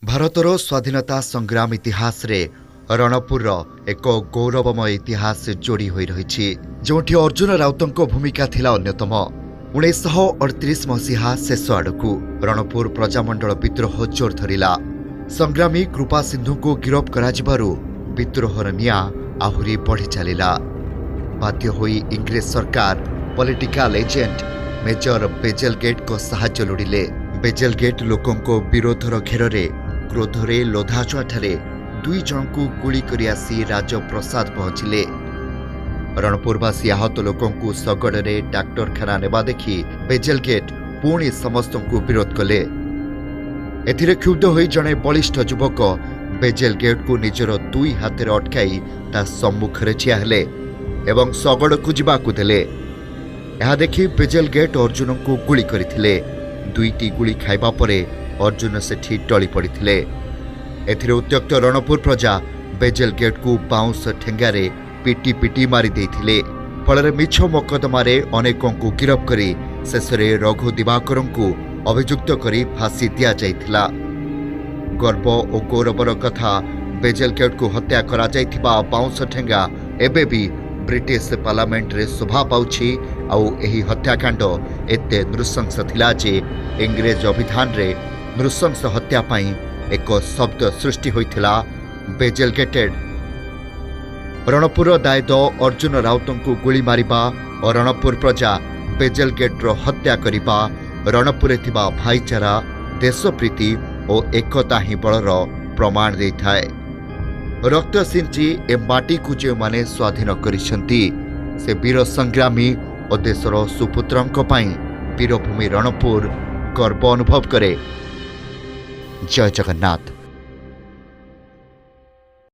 ଭାରତର ସ୍ୱାଧୀନତା ସଂଗ୍ରାମ ଇତିହାସରେ रणपुर एक गौरवमय इतिहास जोड़ी हो रही जोठी अर्जुन राउतଙ୍କ भूमिका थिला अन्यतम। 1938 मसीहा शेष आड़कू रणपुर प्रजामंडल विद्रोह जोर धरिला। संग्रामी कृपा सिंधु को गिरफ कराजिबारु विद्रोहर निया आहुरी बढ़ी चलिला। बाध्य होई इंग्रेज सरकार पॉलिटिकल एजेंट मेजर बेजेलगेट को साहाय्य लोड़िले। बेजेलगेट लोकों विरोधर घेर क्रोधरे लोधाचुआठारे 2 जन को गुली करी आसी राजप्रसाद पहुंचिले। रणपुरवासी आहत लोकों सगड़े डाक्तरखाना नेबा देखि बेजेलगेट पुणी समस्त को विरोध कले। एथिरे क्षुब्ध होई जणे बलिष्ठ युवक बेजेलगेट को निजर 2 हाथ अटकाई ता सम्मुखरे ठिया हेले एवं सगड़ को जीवाकू देले। यह देखि बेजेलगेट अर्जुन को गुली करिथिले। 2टी गुली खाइबा परे अर्जुन सेठी टली पड़िथिले। एथिरे उत्त्यक्त रणपुर प्रजा बेजेलगेट को बाउंस ठेंगारे पिटी पिटी मारी देथिले। फल मिछ मकदमारे अनेकों को गिरफ करी शेषरे रघु दिवाकर को अभियुक्त करी फांसी दिया जाइथिला। गर्व और गौरवर कथा बेजेलगेट को हत्या करा जाइथिबा बाउंस ठेंगा एबे भी ब्रिटिश पार्लियामेंट रे शोभा पाउछि। आउ एही हत्याकांड एते नृशंस थिला जे इंग्रेज अभिधान रे नृशंस हत्या पाई एक शब्द सृष्टि होइथिला बेजेलगेटेड। रणपुर दायद अर्जुन राउतों को गुली मारिबा और रणपुर प्रजा बेजेलगेट्र हत्या करिबा रणपुरे थिबा भाईचारा देशप्रीति और एकता ही बलर प्रमाण देइथाए। रक्त सिंची ए माटी को जो माने स्वाधीन करिसंती से वीर संग्रामी और देशर सुपुत्रंक पई वीरभूमि रणपुर गर्व अनुभव करे। जय जगन्नाथ।